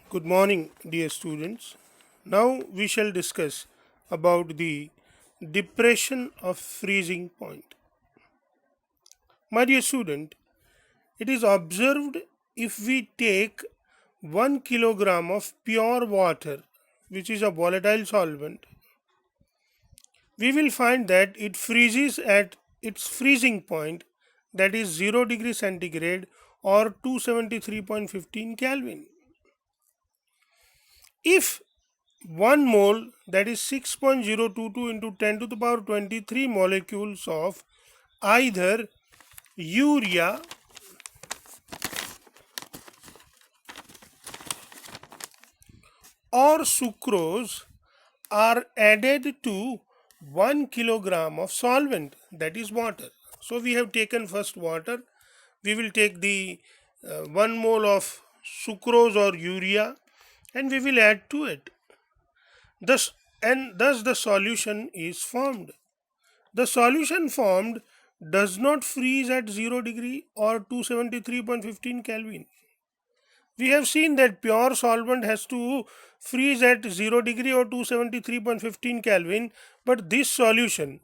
Good morning, dear students. Now we shall discuss about the depression of freezing point. My dear student, it is observed if we take 1 kilogram of pure water, which is a volatile solvent, we will find that it freezes at its freezing point, that is 0 degree centigrade or 273.15 Kelvin. If 1 mole, that is 6.022 into 10 to the power 23 molecules of either urea or sucrose are added to 1 kilogram of solvent, that is water. So we have taken first water, we will take the 1 mole of sucrose or urea and we will add to it. Thus the solution is formed. The solution formed does not freeze at 0 degree or 273.15 Kelvin. We have seen that pure solvent has to freeze at 0 degree or 273.15 Kelvin, but this solution,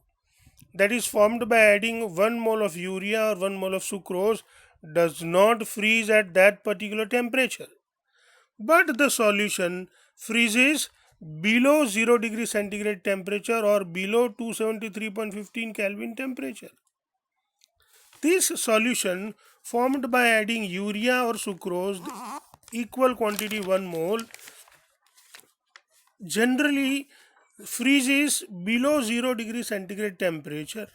that is formed by adding 1 mole of urea or 1 mole of sucrose, does not freeze at that particular temperature. But the solution freezes below 0 degree centigrade temperature or below 273.15 Kelvin temperature. This solution formed by adding urea or sucrose equal quantity 1 mole generally freezes below 0 degree centigrade temperature.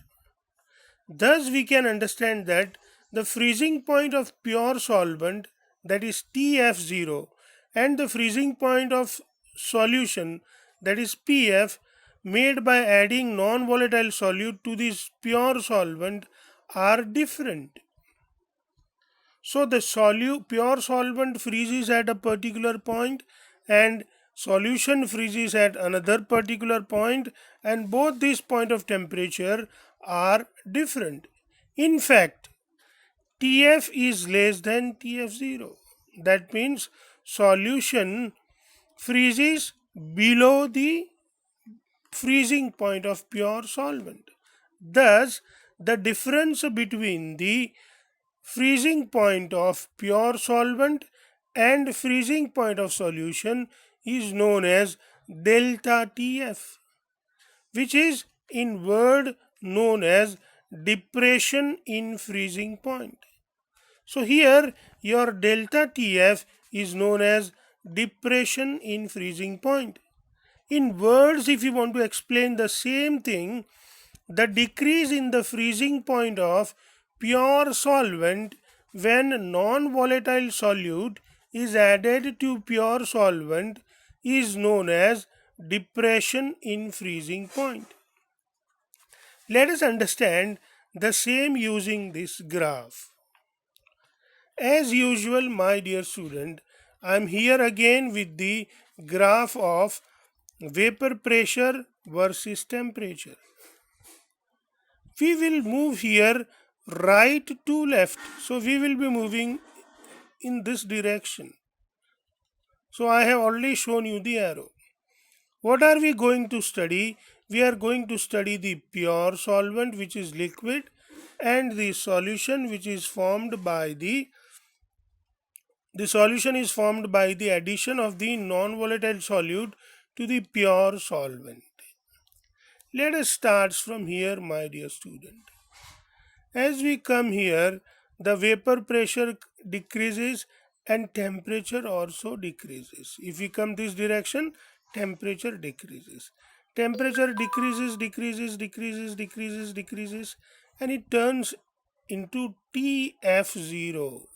Thus we can understand that the freezing point of pure solvent, that is TF0, and the freezing point of solution, that is PF, made by adding non-volatile solute to this pure solvent are different. So the pure solvent freezes at a particular point and solution freezes at another particular point, and both these point of temperature are different. In fact, TF is less than TF0. That means solution freezes below the freezing point of pure solvent. Thus, the difference between the freezing point of pure solvent and freezing point of solution is known as delta TF, which is in word known as depression in freezing point. So here your delta TF is known as depression in freezing point. In words, if you want to explain the same thing, the decrease in the freezing point of pure solvent when non-volatile solute is added to pure solvent is known as depression in freezing point. Let us understand the same using this graph. As usual, my dear student, I am here again with the graph of vapor pressure versus temperature. We will move here right to left, so we will be moving in this direction. So I have already shown you the arrow. What are we going to study? We are going to study the pure solvent, which is liquid, and the solution, which is formed by the solution is formed by the addition of the non-volatile solute to the pure solvent. Let us start from here, my dear student. As we come here, the vapor pressure decreases and temperature also decreases. If we come this direction, temperature decreases. Temperature decreases, and it turns into TF0.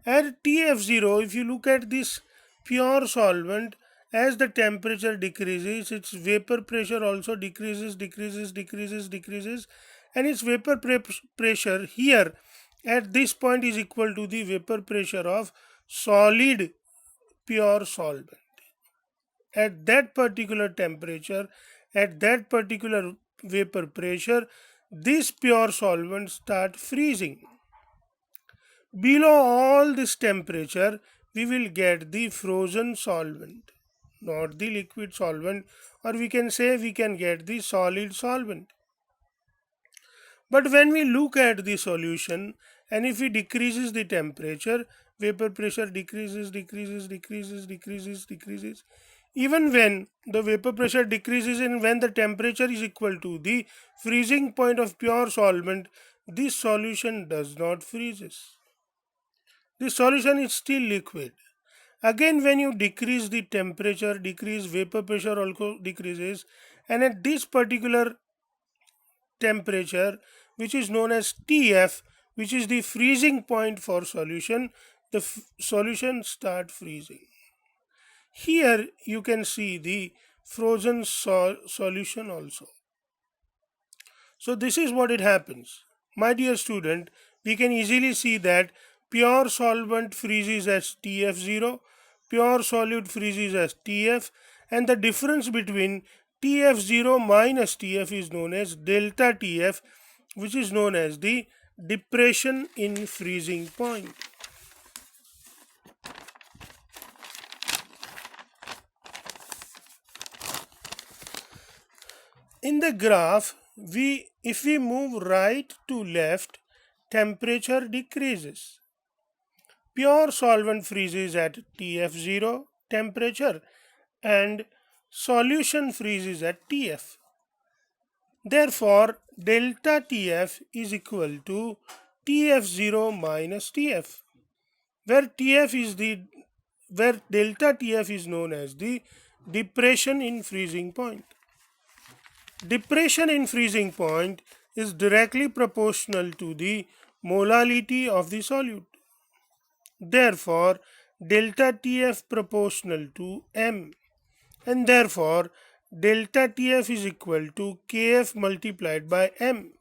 At TF0, if you look at this pure solvent, as the temperature decreases, its vapor pressure also decreases, and its vapor pressure here at this point is equal to the vapor pressure of solid pure solvent. At that particular temperature, at that particular vapor pressure, this pure solvent start freezing. Below all this temperature, we will get the frozen solvent, not the liquid solvent, or we can say we can get the solid solvent. But when we look at the solution, and if we decreases the temperature, vapor pressure decreases. Even when the vapor pressure decreases and when the temperature is equal to the freezing point of pure solvent, this solution does not freezes. This solution is still liquid. Again, when you decrease the temperature, decrease vapor pressure also decreases, and at this particular temperature, which is known as TF, which is the freezing point for solution, the solution start freezing. Here you can see the frozen solution also. So this is what it happens. My dear student, we can easily see that pure solvent freezes as TF0, pure solute freezes as TF, and the difference between TF0 minus TF is known as delta TF, which is known as the depression in freezing point. In the graph, if we move right to left, temperature decreases. Pure solvent freezes at TF0 temperature and solution freezes at TF. Therefore, delta TF is equal to TF0 minus TF, where delta TF is known as the depression in freezing point. Depression in freezing point is directly proportional to the molality of the solute. Therefore, delta TF proportional to m, and therefore delta TF is equal to Kf multiplied by m.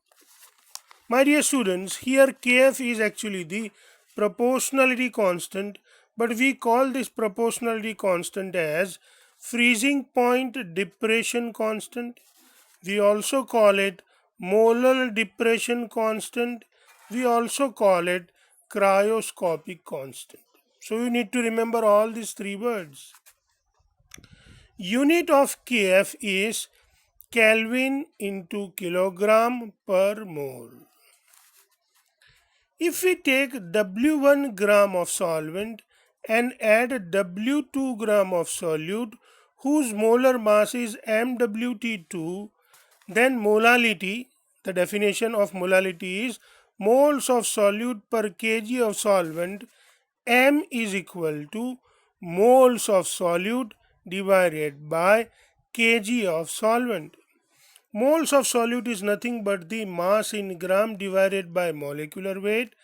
My dear students, here Kf is actually the proportionality constant, but we call this proportionality constant as freezing point depression constant. We also call it molar depression constant. We also call it cryoscopic constant. So you need to remember all these three words. Unit of Kf is Kelvin into kilogram per mole. If we take W1 gram of solvent and add W2 gram of solute whose molar mass is MWT2, then molality, the definition of molality is moles of solute per kg of solvent. M is equal to moles of solute divided by kg of solvent. Moles of solute is nothing but the mass in gram divided by molecular weight,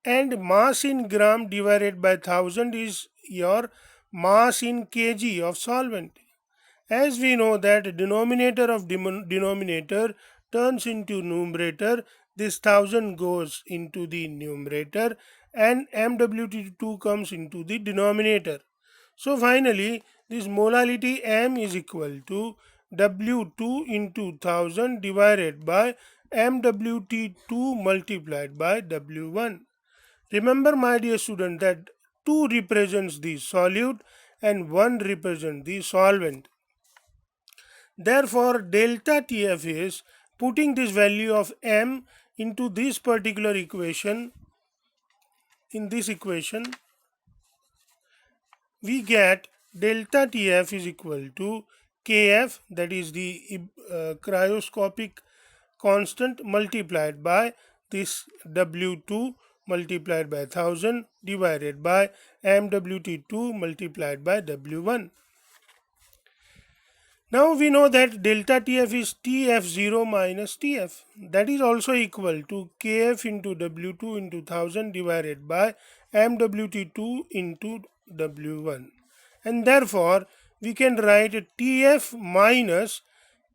and mass in gram divided by 1000 is your mass in kg of solvent. As we know that denominator of denominator turns into numerator, this 1000 goes into the numerator and MWT2 comes into the denominator. So finally, this molality M is equal to W2 into 1000 divided by MWT2 multiplied by W1. Remember, my dear student, that 2 represents the solute and 1 represents the solvent. Therefore, delta TF is putting this value of M into this particular equation. In this equation, we get delta TF is equal to Kf, that is the cryoscopic constant, multiplied by this W2 multiplied by 1000 divided by MWT2 multiplied by W1. Now we know that delta TF is TF0 minus TF. That is also equal to Kf into W2 into 1000 divided by MWT2 into W1. And therefore, we can write TF minus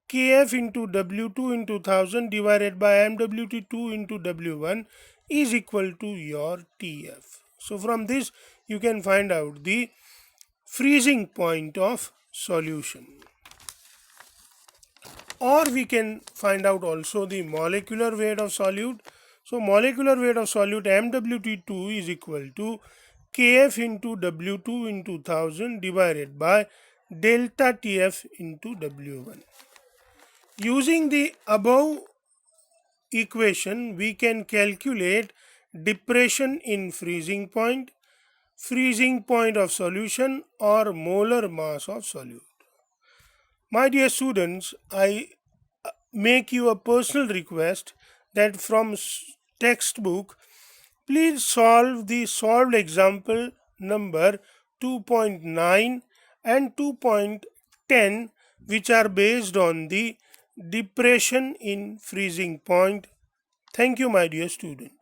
Kf into W2 into 1000 divided by MWT2 into W1 is equal to your TF. So from this, you can find out the freezing point of solution. Or we can find out also the molecular weight of solute. So molecular weight of solute MWT2 is equal to Kf into W2 into 1000 divided by delta Tf into W1. Using the above equation, we can calculate depression in freezing point of solution, or molar mass of solute. My dear students, I make you a personal request that from textbook, please solve the solved example number 2.9 and 2.10, which are based on the depression in freezing point. Thank you, my dear student.